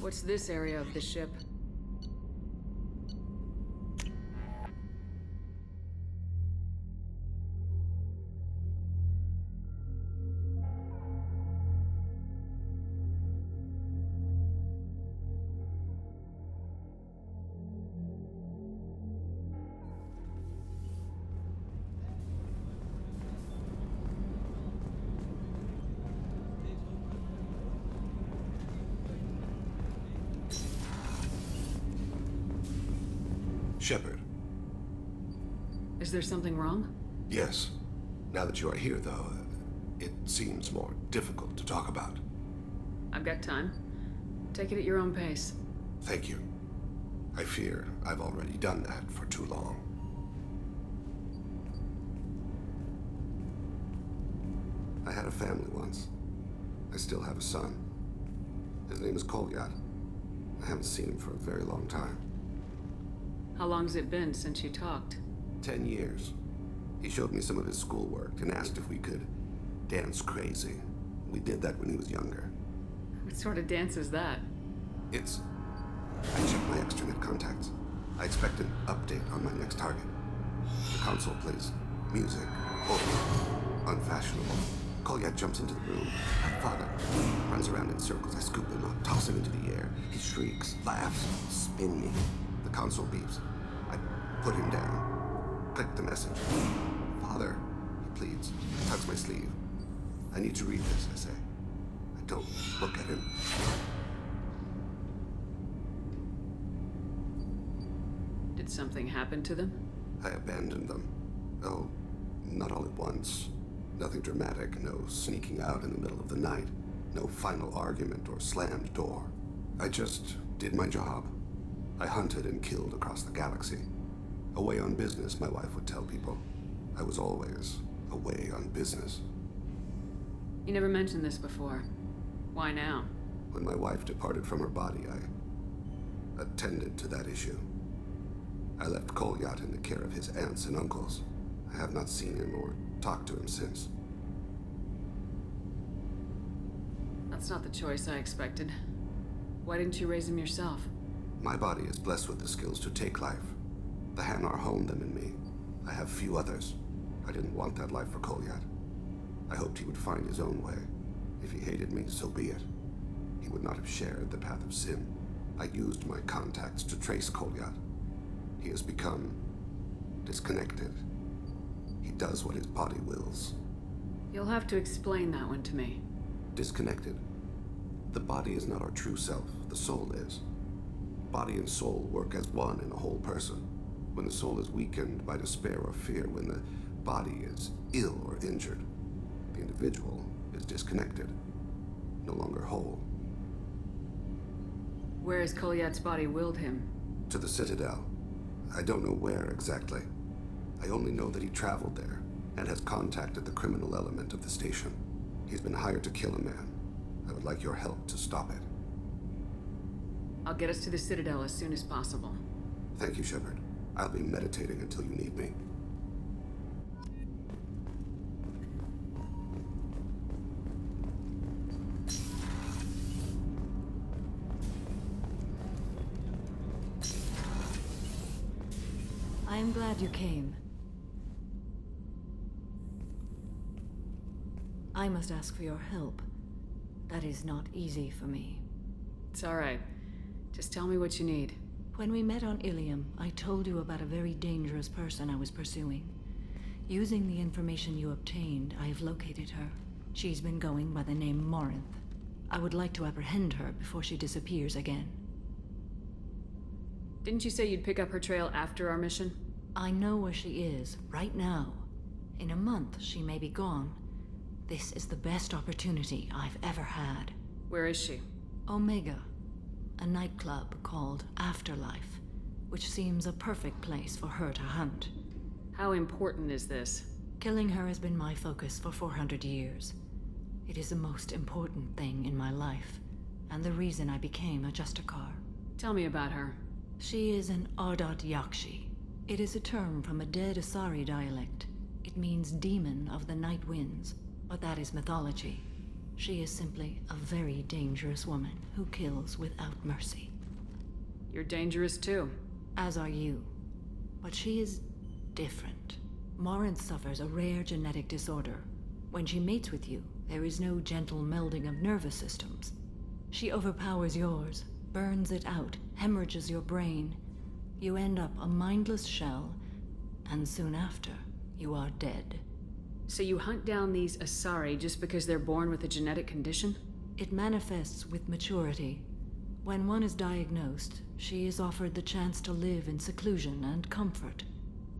What's this area of the ship? Shepard. Is there something wrong? Yes. Now that you are here, though, it seems more difficult to talk about. I've got time. Take it at your own pace. Thank you. I fear I've already done that for too long. I had a family once. I still have a son. His name is Kolyat. I haven't seen him for a very long time. How long's it been since you talked? 10 years. He showed me some of his schoolwork and asked if we could dance crazy. We did that when he was younger. What sort of dance is that? I checked my extranet contacts. I expect an update on my next target. The console plays music, old, unfashionable. Kolyat jumps into the room. My father runs around in circles. I scoop him up, toss him into the air. He shrieks, laughs, spin me. The console beeps. I put him down. Click the message. Father, he pleads. Tugs my sleeve. I need to read this, I say. I don't look at him. Did something happen to them? I abandoned them. Oh, not all at once. Nothing dramatic, no sneaking out in the middle of the night. No final argument or slammed door. I just did my job. I hunted and killed across the galaxy. Away on business, my wife would tell people. I was always away on business. You never mentioned this before. Why now? When my wife departed from her body, I attended to that issue. I left Kolyat in the care of his aunts and uncles. I have not seen him or talked to him since. That's not the choice I expected. Why didn't you raise him yourself? My body is blessed with the skills to take life. The Hanar honed them in me. I have few others. I didn't want that life for Kolyat. I hoped he would find his own way. If he hated me, so be it. He would not have shared the path of sin. I used my contacts to trace Kolyat. He has become disconnected. He does what his body wills. You'll have to explain that one to me. Disconnected. The body is not our true self, the soul is. Body and soul work as one in a whole person. When the soul is weakened by despair or fear, when the body is ill or injured, the individual is disconnected, no longer whole. Where has Kolyat's body willed him? To the Citadel. I don't know where exactly. I only know that he traveled there and has contacted the criminal element of the station. He's been hired to kill a man. I would like your help to stop it. I'll get us to the Citadel as soon as possible. Thank you, Shepard. I'll be meditating until you need me. I am glad you came. I must ask for your help. That is not easy for me. It's all right. Just tell me what you need. When we met on Ilium, I told you about a very dangerous person I was pursuing. Using the information you obtained, I have located her. She's been going by the name Morinth. I would like to apprehend her before she disappears again. Didn't you say you'd pick up her trail after our mission? I know where she is, right now. In a month, she may be gone. This is the best opportunity I've ever had. Where is she? Omega, a nightclub called Afterlife, which seems a perfect place for her to hunt. How important is this? Killing her has been my focus for 400 years. It is the most important thing in my life, and the reason I became a Justicar. Tell me about her. She is an Ardat Yakshi. It is a term from a dead Asari dialect. It means demon of the night winds, but that is mythology. She is simply a very dangerous woman who kills without mercy. You're dangerous too. As are you. But she is different. Morinth suffers a rare genetic disorder. When she mates with you, there is no gentle melding of nervous systems. She overpowers yours, burns it out, hemorrhages your brain. You end up a mindless shell, and soon after, you are dead. So you hunt down these Asari just because they're born with a genetic condition? It manifests with maturity. When one is diagnosed, she is offered the chance to live in seclusion and comfort.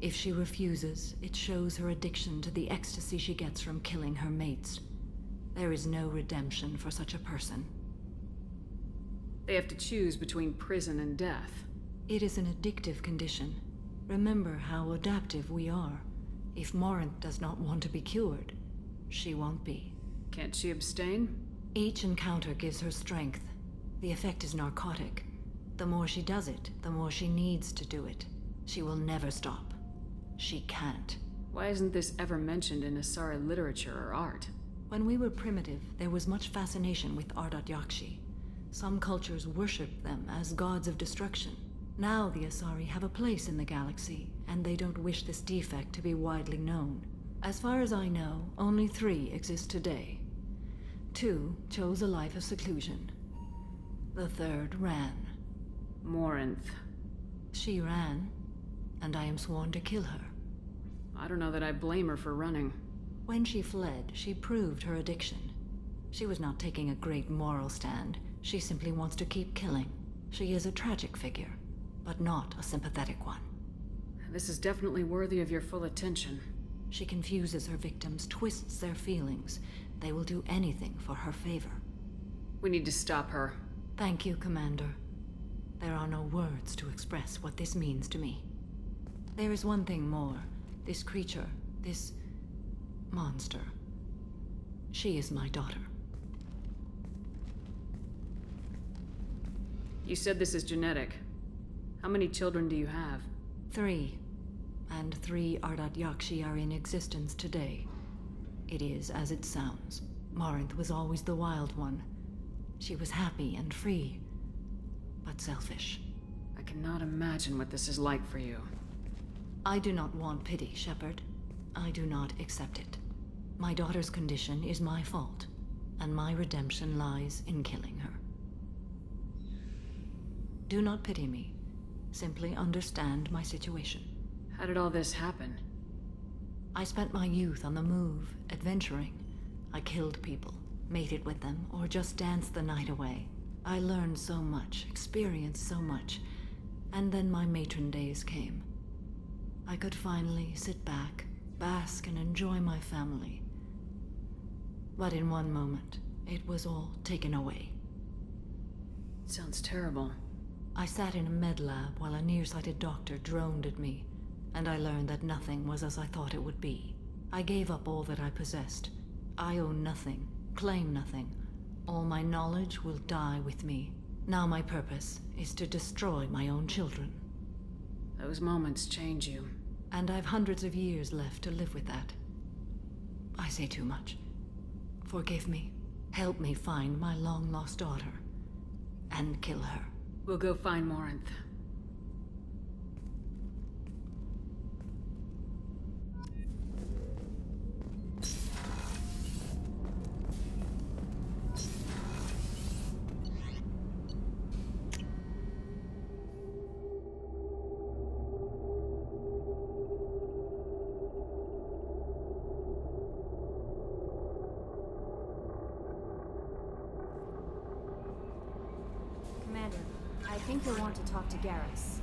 If she refuses, it shows her addiction to the ecstasy she gets from killing her mates. There is no redemption for such a person. They have to choose between prison and death. It is an addictive condition. Remember how adaptive we are. If Morinth does not want to be cured, she won't be. Can't she abstain? Each encounter gives her strength. The effect is narcotic. The more she does it, the more she needs to do it. She will never stop. She can't. Why isn't this ever mentioned in Asari literature or art? When we were primitive, there was much fascination with Ardat Yakshi. Some cultures worshipped them as gods of destruction. Now the Asari have a place in the galaxy, and they don't wish this defect to be widely known. As far as I know, only 3 exist today. 2 chose a life of seclusion. The 3rd ran. Morinth. She ran, and I am sworn to kill her. I don't know that I blame her for running. When she fled, she proved her addiction. She was not taking a great moral stand. She simply wants to keep killing. She is a tragic figure, but not a sympathetic one. This is definitely worthy of your full attention. She confuses her victims, twists their feelings. They will do anything for her favor. We need to stop her. Thank you, Commander. There are no words to express what this means to me. There is one thing more. This creature, this monster. She is my daughter. You said this is genetic. How many children do you have? 3. And 3 Ardat Yakshi are in existence today. It is as it sounds. Morinth was always the wild one. She was happy and free, but selfish. I cannot imagine what this is like for you. I do not want pity, Shepard. I do not accept it. My daughter's condition is my fault, and my redemption lies in killing her. Do not pity me. Simply understand my situation. How did all this happen? I spent my youth on the move, adventuring. I killed people, mated with them, or just danced the night away. I learned so much, experienced so much, and then my matron days came. I could finally sit back, bask and enjoy my family. But in one moment, it was all taken away. It sounds terrible. I sat in a med lab while a nearsighted doctor droned at me, and I learned that nothing was as I thought it would be. I gave up all that I possessed. I own nothing, claim nothing. All my knowledge will die with me. Now my purpose is to destroy my own children. Those moments change you. And I've hundreds of years left to live with that. I say too much. Forgive me. Help me find my long-lost daughter. And kill her. We'll go find Morinth. Commander, I think you'll want to talk to Garrus.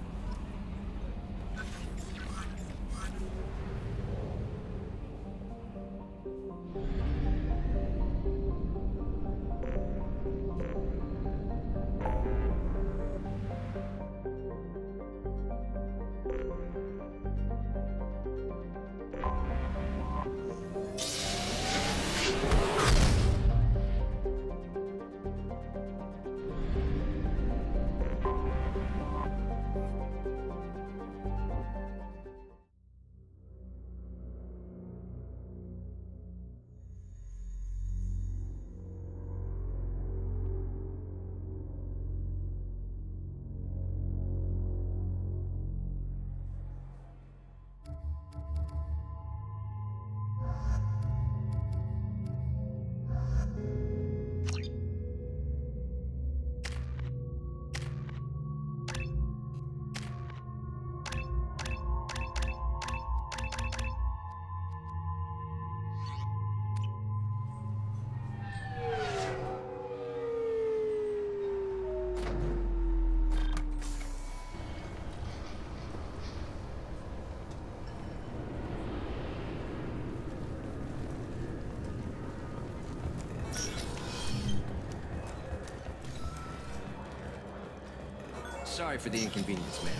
Sorry for the inconvenience, man.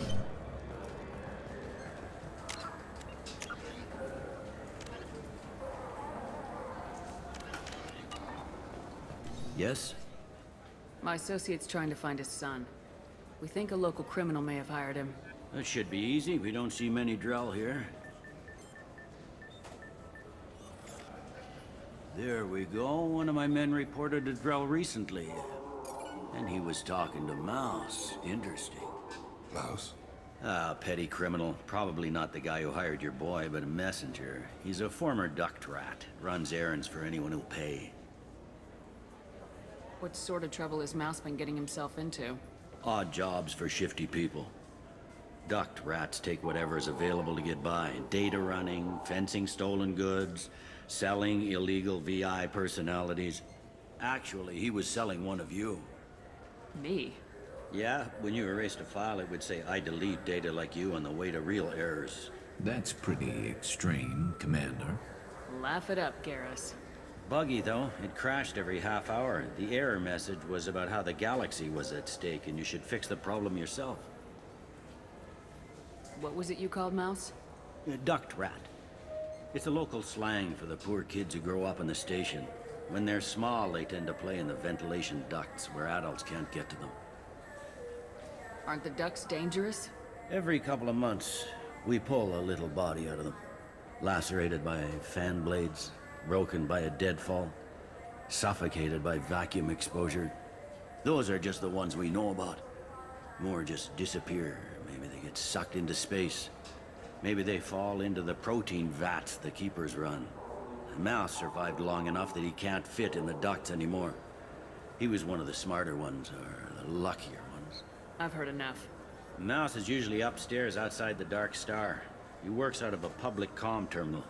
Yes? My associate's trying to find his son. We think a local criminal may have hired him. That should be easy. We don't see many Drell here. There we go. One of my men reported a Drell recently. And he was talking to Mouse. Interesting. Mouse? Ah, petty criminal. Probably not the guy who hired your boy, but a messenger. He's a former duct rat. Runs errands for anyone who'll pay. What sort of trouble has Mouse been getting himself into? Odd jobs for shifty people. Duct rats take whatever is available to get by. Data running, fencing stolen goods, selling illegal VI personalities. Actually, he was selling one of you. Me? Yeah, when you erased a file, it would say, I delete data like you on the way to real errors. That's pretty extreme, Commander. Laugh it up, Garrus. Buggy, though. It crashed every half hour. The error message was about how the galaxy was at stake, and you should fix the problem yourself. What was it you called Mouse? Duct rat. It's a local slang for the poor kids who grow up in the station. When they're small, they tend to play in the ventilation ducts where adults can't get to them. Aren't the ducks dangerous? Every couple of months, we pull a little body out of them. Lacerated by fan blades, broken by a deadfall, suffocated by vacuum exposure. Those are just the ones we know about. More just disappear. Maybe they get sucked into space. Maybe they fall into the protein vats the keepers run. Mouse survived long enough that he can't fit in the ducts anymore. He was one of the smarter ones, or the luckier ones. I've heard enough. Mouse is usually upstairs outside the Dark Star. He works out of a public comm terminal.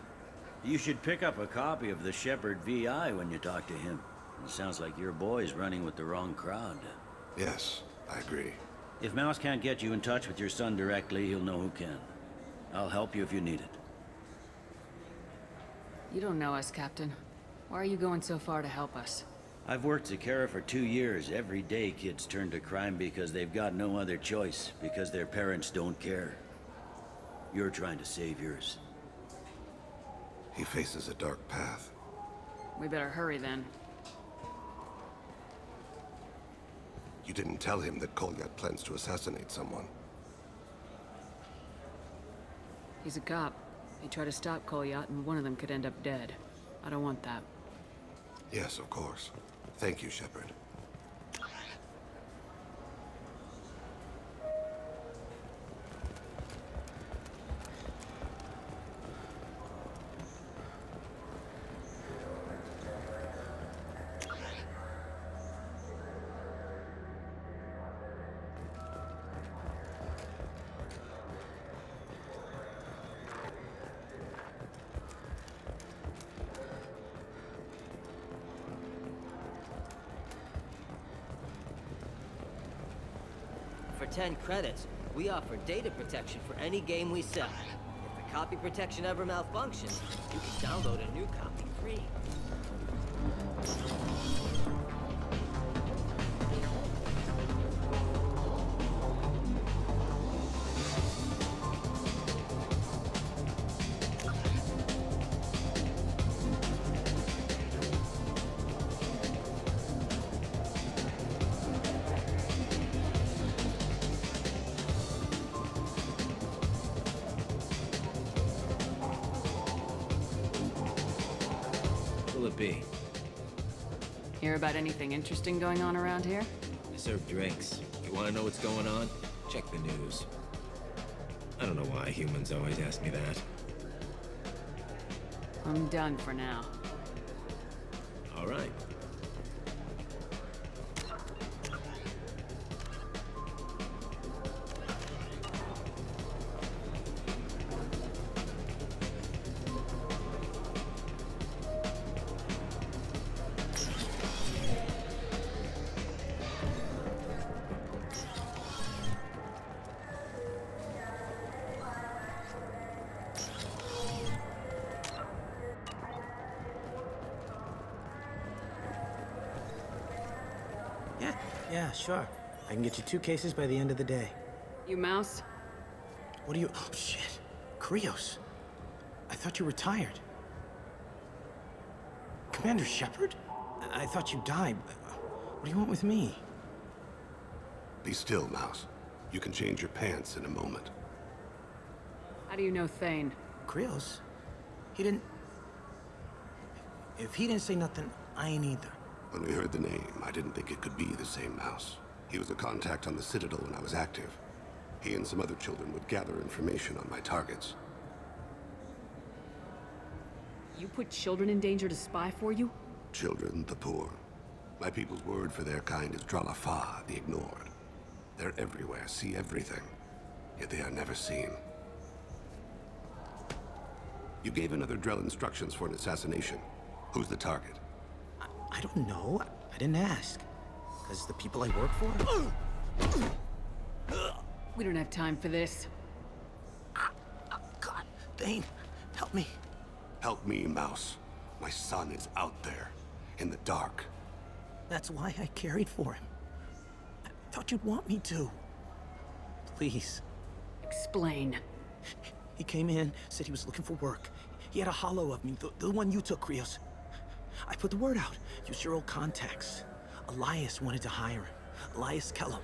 You should pick up a copy of the Shepherd VI when you talk to him. It sounds like your boy's running with the wrong crowd. Yes, I agree. If Mouse can't get you in touch with your son directly, he'll know who can. I'll help you if you need it. You don't know us, Captain. Why are you going so far to help us? I've worked Zakera for 2 years. Every day kids turn to crime because they've got no other choice, because their parents don't care. You're trying to save yours. He faces a dark path. We better hurry then. You didn't tell him that Kolyat plans to assassinate someone. He's a cop. He tried to stop Kolyat, and one of them could end up dead. I don't want that. Yes, of course. Thank you, Shepard. For 10 credits, we offer data protection for any game we sell. If the copy protection ever malfunctions, you can download a new copy free. Will it be? Hear about anything interesting going on around here? I serve drinks. You want to know what's going on? Check the news. I don't know why humans always ask me that. I'm done for now. All right. Yeah, sure. I can get you 2 cases by the end of the day. You Mouse? What are you... Oh, shit. Krios. I thought you were retired. Commander Shepard? I thought you died. What do you want with me? Be still, Mouse. You can change your pants in a moment. How do you know Thane? Krios? He didn't... If he didn't say nothing, I ain't either. When we heard the name, I didn't think it could be the same Mouse. He was a contact on the Citadel when I was active. He and some other children would gather information on my targets. You put children in danger to spy for you? Children, the poor. My people's word for their kind is Dralafa, the ignored. They're everywhere, see everything, yet they are never seen. You gave another Drell instructions for an assassination. Who's the target? I don't know. I didn't ask. Because the people I work for... We don't have time for this. God, Thane, help me. Help me, Mouse. My son is out there, in the dark. That's why I carried for him. I thought you'd want me to. Please. Explain. He came in, said he was looking for work. He had a hollow of me, the one you took, Krios. I put the word out. Use your old contacts. Elias wanted to hire him. Elias Kellum.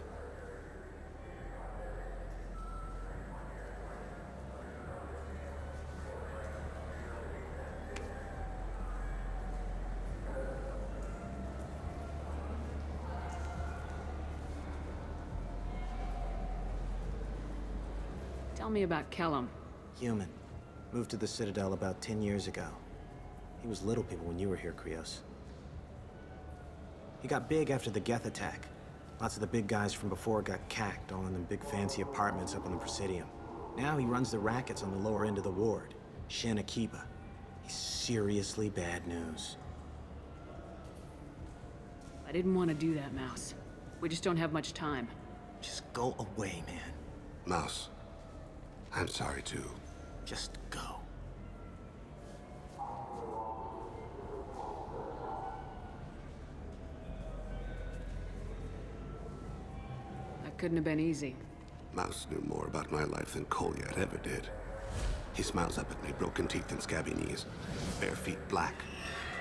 Tell me about Kellum. Human. Moved to the Citadel about 10 years ago. He was little people when you were here, Krios. He got big after the Geth attack. Lots of the big guys from before got cacked, all in them big fancy apartments up on the Presidium. Now he runs the rackets on the lower end of the ward, Shin Akiba. He's seriously bad news. I didn't want to do that, Mouse. We just don't have much time. Just go away, man. Mouse, I'm sorry too. Just go. That couldn't have been easy. Mouse knew more about my life than Kolyat ever did. He smiles up at me, broken teeth and scabby knees. Bare feet black.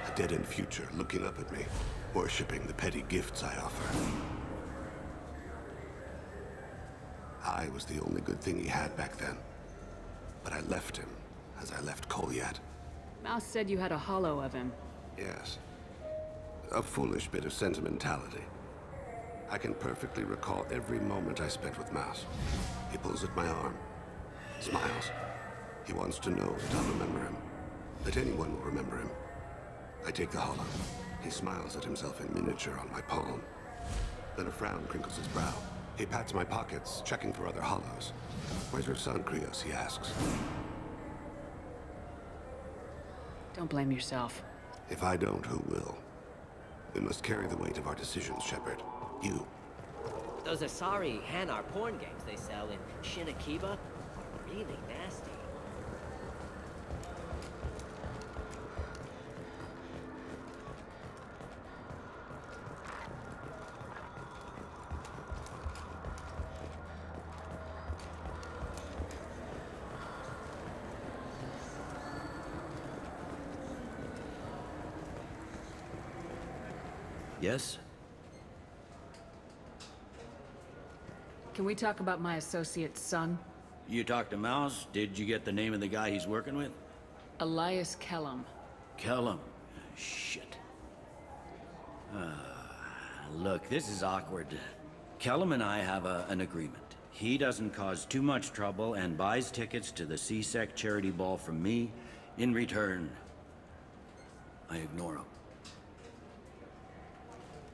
A dead-end future looking up at me, worshipping the petty gifts I offer. I was the only good thing he had back then. But I left him, as I left Kolyat. Mouse said you had a hollow of him. Yes. A foolish bit of sentimentality. I can perfectly recall every moment I spent with Mouse. He pulls at my arm, smiles. He wants to know that I'll remember him, that anyone will remember him. I take the hollow. He smiles at himself in miniature on my palm. Then a frown crinkles his brow. He pats my pockets, checking for other hollows. Where's your son, Krios? He asks. Don't blame yourself. If I don't, who will? We must carry the weight of our decisions, Shepard. You. Those Asari Hanar porn games they sell in Shin Akiba are really nasty. Yes? Can we talk about my associate's son? You talked to Mouse? Did you get the name of the guy he's working with? Elias Kellum. Kellum. Shit. Look, this is awkward. Kellum and I have an agreement. He doesn't cause too much trouble and buys tickets to the C-Sec charity ball from me. In return, I ignore him.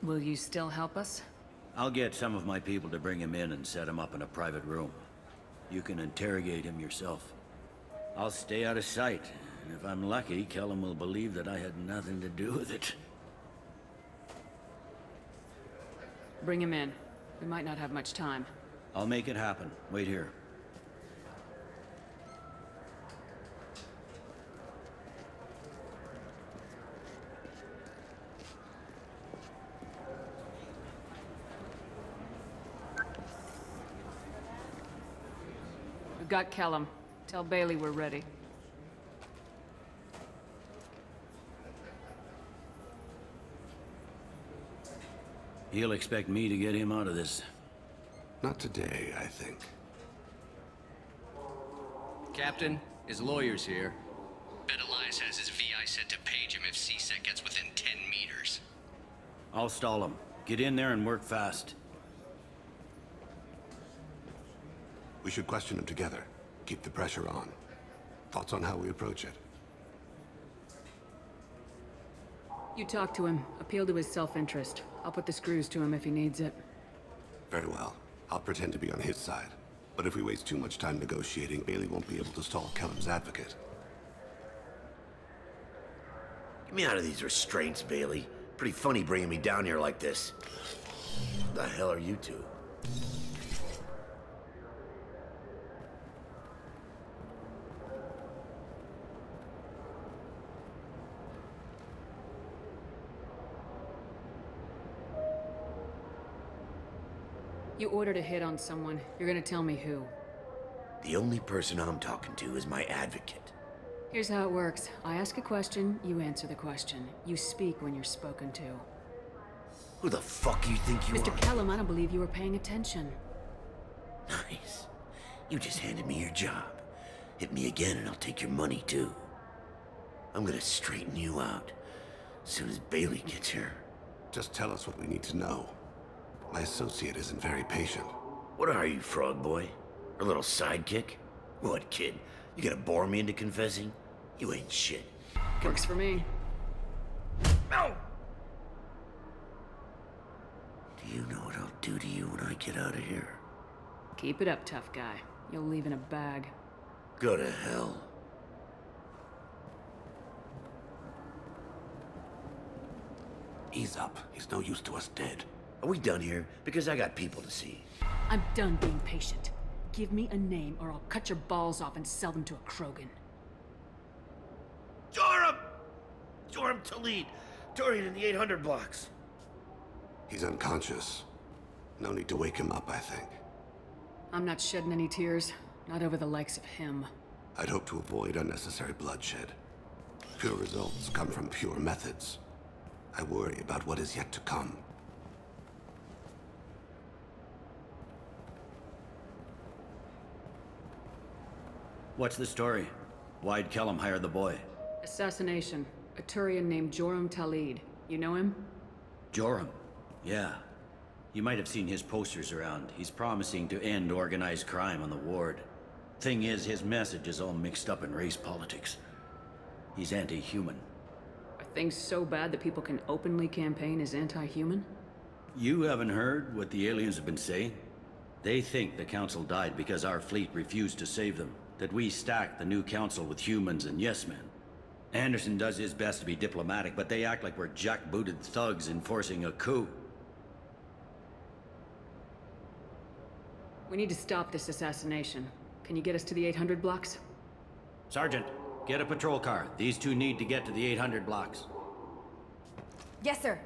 Will you still help us? I'll get some of my people to bring him in and set him up in a private room. You can interrogate him yourself. I'll stay out of sight, and if I'm lucky, Kellum will believe that I had nothing to do with it. Bring him in. We might not have much time. I'll make it happen. Wait here. got Kellum. Tell Bailey we're ready. He'll expect me to get him out of this. Not today, I think. Captain, his lawyer's here. Bet Elias has his VI set to page him if CSEC gets within 10 meters. I'll stall him. Get in there and work fast. We should question him together. Keep the pressure on. Thoughts on how we approach it? You talk to him. Appeal to his self-interest. I'll put the screws to him if he needs it. Very well. I'll pretend to be on his side. But if we waste too much time negotiating, Bailey won't be able to stall Kellum's advocate. Get me out of these restraints, Bailey. Pretty funny bringing me down here like this. What the hell are you two? You ordered a hit on someone. You're gonna tell me who. The only person I'm talking to is my advocate. Here's how it works. I ask a question, you answer the question. You speak when you're spoken to. Who the fuck you think you Mr. are? Kellum, I don't believe you were paying attention. Nice. You just handed me your job. Hit me again and I'll take your money too. I'm gonna straighten you out as soon as Bailey gets here. Just tell us what we need to know. My associate isn't very patient. What are you, frog boy? A little sidekick? What, kid? You gonna bore me into confessing? You ain't shit. Works for me. No! Do you know what I'll do to you when I get out of here? Keep it up, tough guy. You'll leave in a bag. Go to hell. Ease up. He's no use to us dead. Are we done here? Because I got people to see. I'm done being patient. Give me a name or I'll cut your balls off and sell them to a Krogan. Joram! Joram Talid! Torian in the 800 blocks. He's unconscious. No need to wake him up, I think. I'm not shedding any tears. Not over the likes of him. I'd hope to avoid unnecessary bloodshed. Pure results come from pure methods. I worry about what is yet to come. What's the story? Why'd Kellum hire the boy? Assassination. A Turian named Joram Talid. You know him? Joram? Yeah. You might have seen his posters around. He's promising to end organized crime on the ward. Thing is, his message is all mixed up in race politics. He's anti-human. Are things so bad that people can openly campaign as anti-human? You haven't heard what the aliens have been saying? They think the Council died because our fleet refused to save them. That we stacked the new Council with humans and yes-men. Anderson does his best to be diplomatic, but they act like we're jackbooted thugs enforcing a coup. We need to stop this assassination. Can you get us to the 800 blocks? Sergeant, get a patrol car. These two need to get to the 800 blocks. Yes, sir.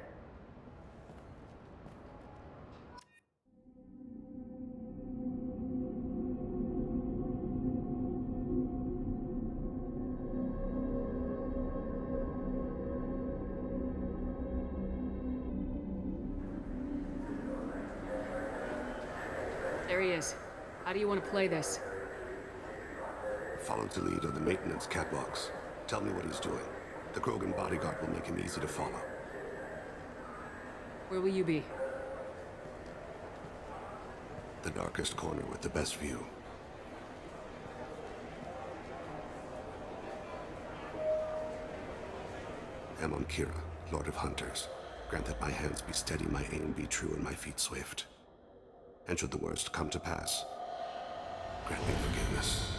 There he is. How do you want to play this? Follow to lead on the maintenance catwalks. Tell me what he's doing. The Krogan bodyguard will make him easy to follow. Where will you be? The darkest corner with the best view. Amon Kira, Lord of Hunters. Grant that my hands be steady, my aim be true, and my feet swift. And should the worst come to pass, grant me forgiveness.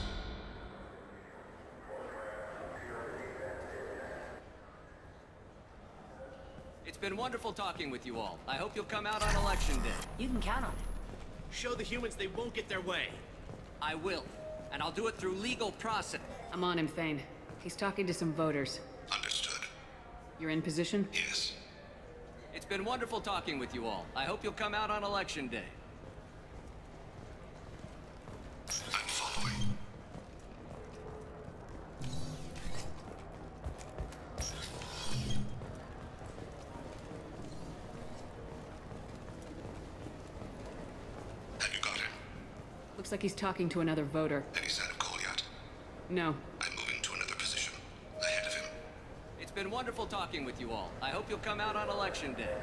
It's been wonderful talking with you all. I hope you'll come out on election day. You can count on it. Show the humans they won't get their way. I will. And I'll do it through legal process. I'm on him, Thane. He's talking to some voters. Understood. You're in position? Yes. It's been wonderful talking with you all. I hope you'll come out on election day. I'm following. Looks like he's talking to another voter. Any sign of Kolyat? No. I'm moving to another position. Ahead of him. It's been wonderful talking with you all. I hope you'll come out on election day.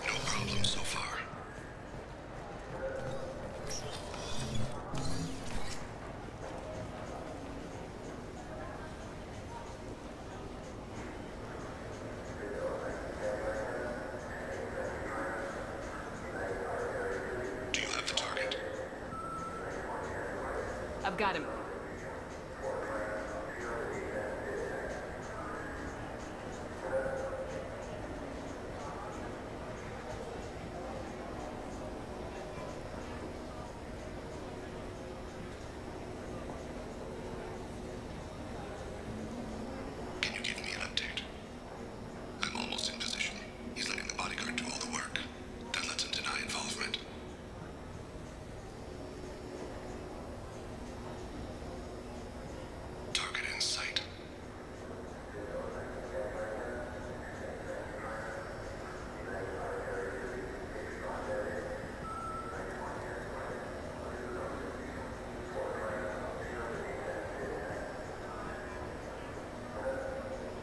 No problem so far. Do you have the target? I've got him. Can you give me an update? I'm almost in position. He's letting the bodyguard do all the work. That lets him deny involvement. Target in sight.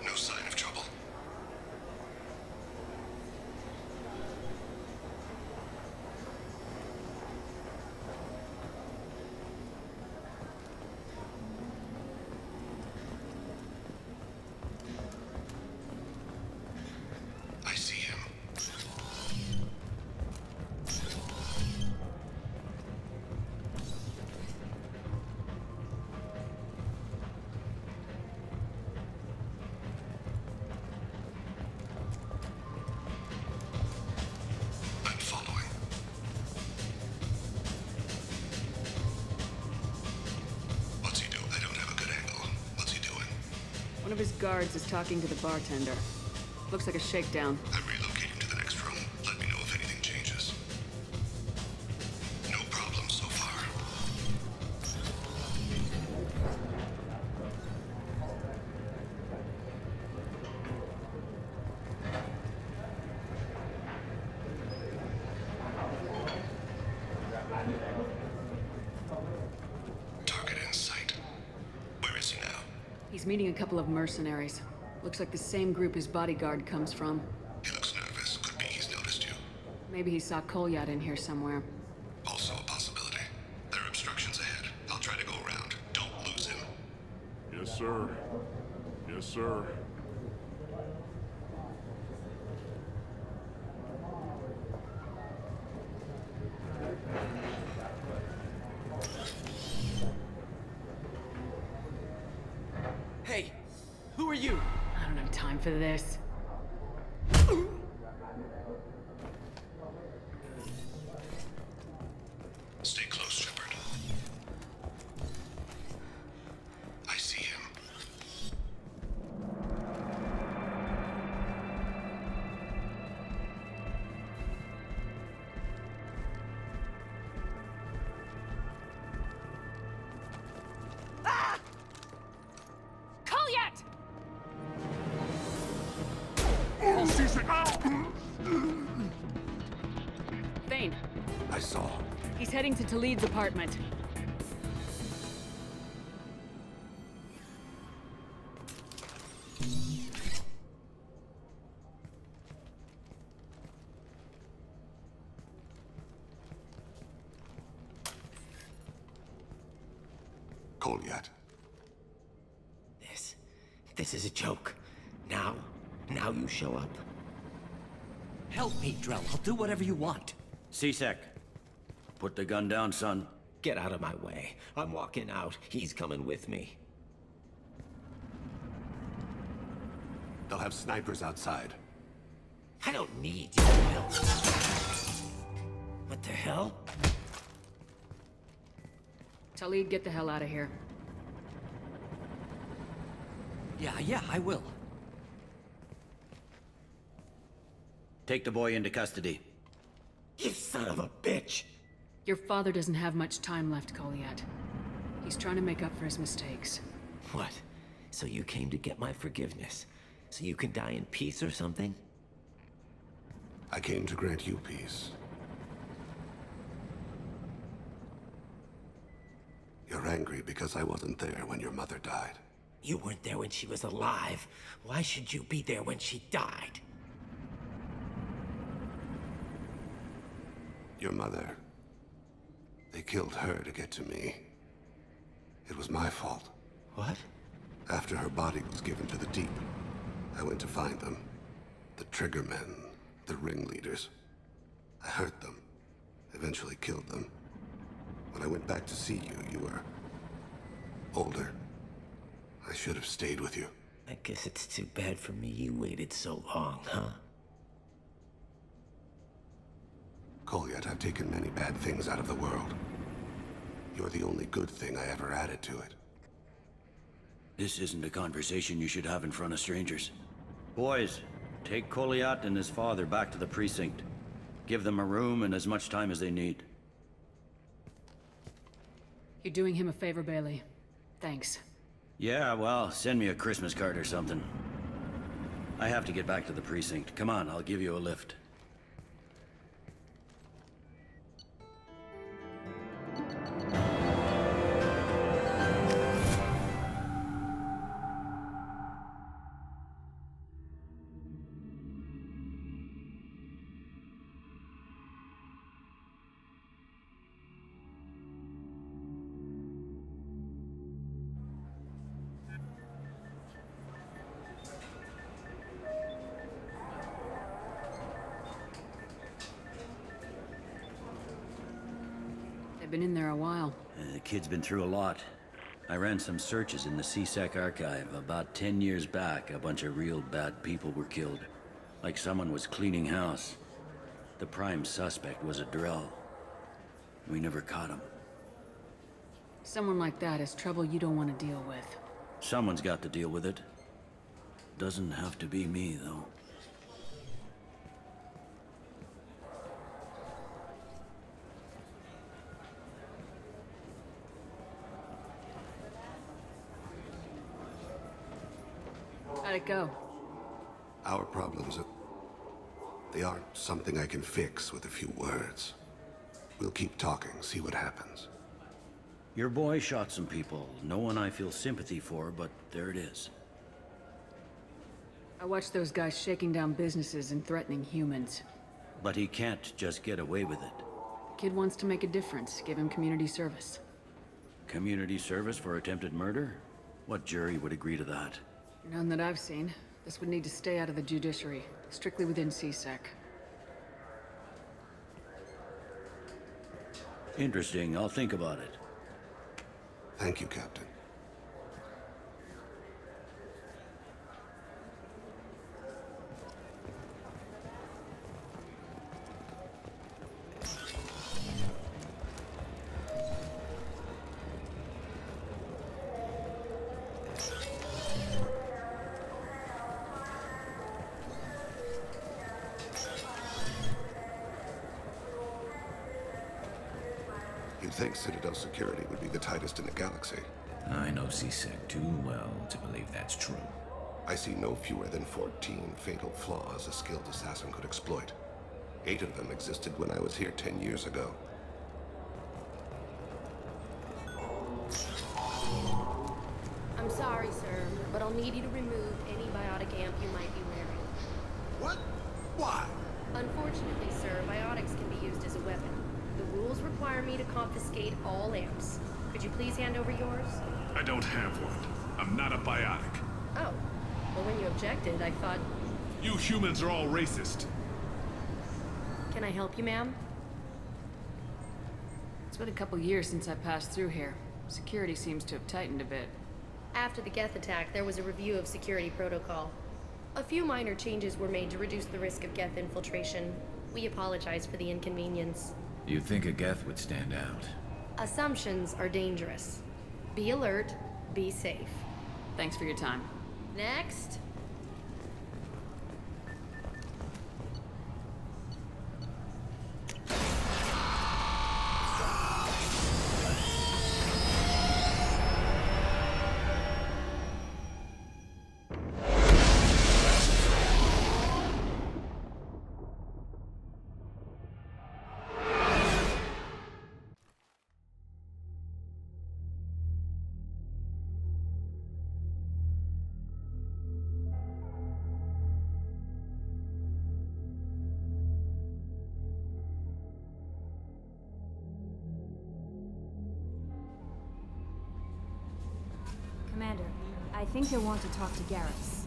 No sign of trouble. I see him. I'm following. What's he doing? I don't have a good angle. What's he doing? One of his guards is talking to the bartender. Looks like a shakedown. I'm relocating to the next room. Let me know if anything changes. No problem so far. Target in sight. Where is he now? He's meeting a couple of mercenaries. Looks like the same group his bodyguard comes from. He looks nervous. Could be he's noticed you. Maybe he saw Kolyat in here somewhere. Also a possibility. There are obstructions ahead. I'll try to go around. Don't lose him. Yes, sir. Yes, sir. Hey, who are you? I don't have time for this. Stay close, Shepard. I see him. Kolyat! Thane, I saw. he's heading to Talid's apartment. Kolyat. This is a joke. Now you show up. Help me, Drell. I'll do whatever you want. C-Sec, put the gun down, son. Get out of my way. I'm walking out. He's coming with me. They'll have snipers outside. I don't need your help. What the hell? Talid, get the hell out of here. Yeah, I will. Take the boy into custody. You son of a bitch! Your father doesn't have much time left, Kolyat. He's trying to make up for his mistakes. What? So you came to get my forgiveness? So you can die in peace or something? I came to grant you peace. You're angry because I wasn't there when your mother died. You weren't there when she was alive. Why should you be there when she died? Your mother... They killed her to get to me. It was my fault. What? After her body was given to the Deep, I went to find them. The Triggermen, the ringleaders. I hurt them, eventually killed them. When I went back to see you, you were... older. I should have stayed with you. I guess it's too bad for me you waited so long, huh? Kolyat, I've taken many bad things out of the world. You're the only good thing I ever added to it. This isn't a conversation you should have in front of strangers. Boys, take Kolyat and his father back to the precinct. Give them a room and as much time as they need. You're doing him a favor, Bailey. Thanks. Yeah, well, send me a Christmas card or something. I have to get back to the precinct. Come on, I'll give you a lift. They've been in there a while. The kid's been through a lot. I ran some searches in the CSEC archive. About 10 years back, a bunch of real bad people were killed. Like someone was cleaning house. The prime suspect was a drill. We never caught him. Someone like that is trouble you don't want to deal with. Someone's got to deal with it. Doesn't have to be me, though. How'd it go? Our problems they aren't something I can fix with a few words. We'll keep talking, see what happens. Your boy shot some people. No one I feel sympathy for, but there it is. I watched those guys shaking down businesses and threatening humans. But he can't just get away with it. Kid wants to make a difference. Give him community service. Community service for attempted murder? What jury would agree to that? None that I've seen. This would need to stay out of the judiciary. Strictly within CSEC. Interesting. I'll think about it. Thank you, Captain. You'd think Citadel security would be the tightest in the galaxy. I know CSEC too well to believe that's true. I see no fewer than 14 fatal flaws a skilled assassin could exploit. 8 of them existed when I was here 10 years ago. I'm sorry, sir, but I'll need you to remove any biotic amp you might be wearing. What? Why? Unfortunately, sir, biotics can be used as a weapon. The rules require me to confiscate all amps. Could you please hand over yours? I don't have one. I'm not a biotic. Oh. Well, when you objected, I thought... You humans are all racist. Can I help you, ma'am? It's been a couple years since I passed through here. Security seems to have tightened a bit. After the Geth attack, there was a review of security protocol. A few minor changes were made to reduce the risk of Geth infiltration. We apologize for the inconvenience. You'd think a Geth would stand out. Assumptions are dangerous. Be alert, be safe. Thanks for your time. Next. Commander, I think you'll want to talk to Garrus.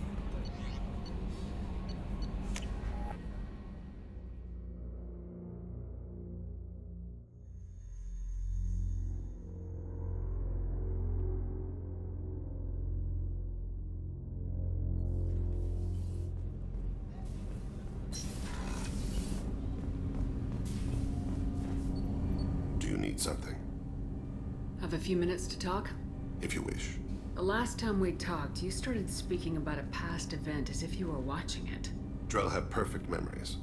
Do you need something? Have a few minutes to talk? If you wish. The last time we talked, you started speaking about a past event as if you were watching it. Drell have perfect memories.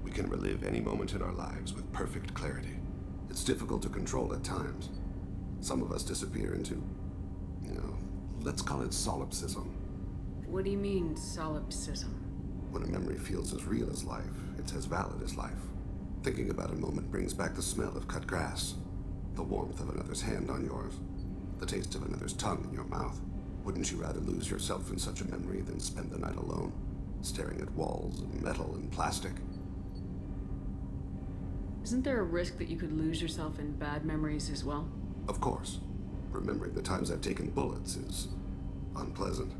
We can relive any moment in our lives with perfect clarity. It's difficult to control at times. Some of us disappear into, let's call it solipsism. What do you mean, solipsism? When a memory feels as real as life, it's as valid as life. Thinking about a moment brings back the smell of cut grass, the warmth of another's hand on yours, the taste of another's tongue in your mouth. Wouldn't you rather lose yourself in such a memory than spend the night alone, staring at walls of metal and plastic? Isn't there a risk that you could lose yourself in bad memories as well? Of course. Remembering the times I've taken bullets is unpleasant.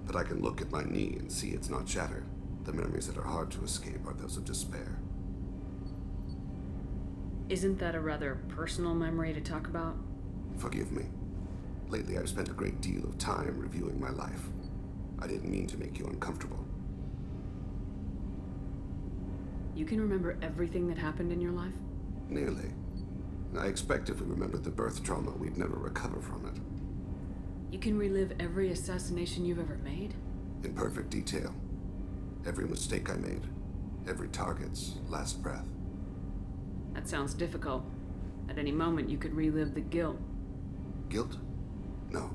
But I can look at my knee and see it's not shattered. The memories that are hard to escape are those of despair. Isn't that a rather personal memory to talk about? Forgive me. Lately, I've spent a great deal of time reviewing my life. I didn't mean to make you uncomfortable. You can remember everything that happened in your life? Nearly. I expect if we remembered the birth trauma, we'd never recover from it. You can relive every assassination you've ever made? In perfect detail. Every mistake I made. Every target's last breath. That sounds difficult. At any moment, you could relive the guilt. Guilt? No.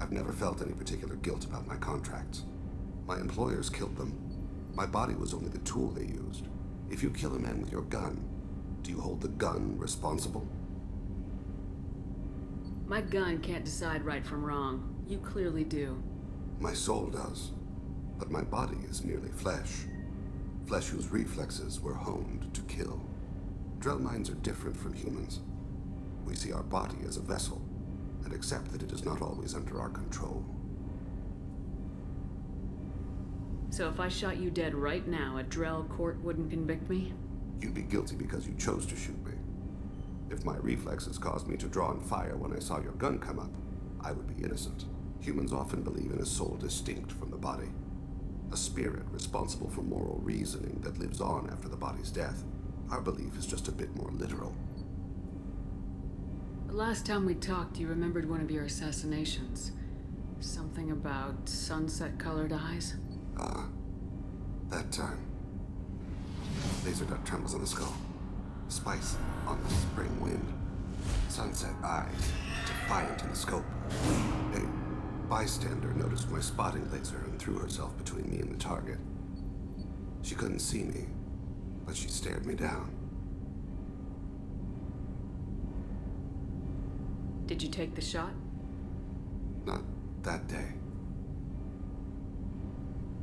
I've never felt any particular guilt about my contracts. My employers killed them. My body was only the tool they used. If you kill a man with your gun, do you hold the gun responsible? My gun can't decide right from wrong. You clearly do. My soul does. But my body is merely flesh. Flesh whose reflexes were honed to kill. Drell minds are different from humans. We see our body as a vessel, and accept that it is not always under our control. So if I shot you dead right now, a Drell court wouldn't convict me? You'd be guilty because you chose to shoot me. If my reflexes caused me to draw and fire when I saw your gun come up, I would be innocent. Humans often believe in a soul distinct from the body. A spirit responsible for moral reasoning that lives on after the body's death. Our belief is just a bit more literal. The last time we talked, you remembered one of your assassinations. Something about sunset-colored eyes? Ah, that time. Laser dot trembles on the skull. Spice on the spring wind. Sunset eyes, defiant in the scope. A bystander noticed my spotting laser and threw herself between me and the target. She couldn't see me, but she stared me down. Did you take the shot? Not that day.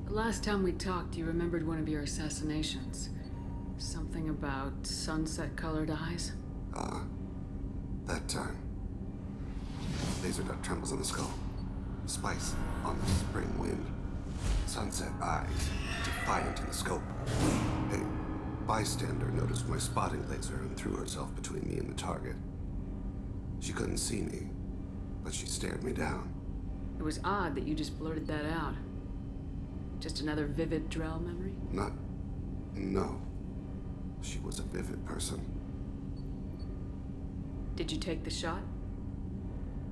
The last time we talked, you remembered one of your assassinations. Something about sunset-colored eyes? Ah, that time. Laser dot trembles on the skull. Spice on the spring wind. Sunset eyes, defiant in the scope. A bystander noticed my spotting laser and threw herself between me and the target. She couldn't see me, but she stared me down. It was odd that you just blurted that out. Just another vivid Drell memory? No. She was a vivid person. Did you take the shot?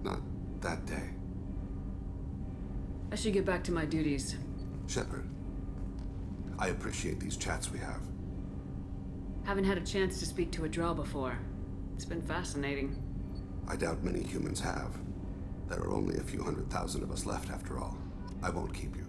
Not that day. I should get back to my duties. Shepard, I appreciate these chats we have. Haven't had a chance to speak to a Drell before. It's been fascinating. I doubt many humans have. There are only a few 100,000 of us left after all. I won't keep you.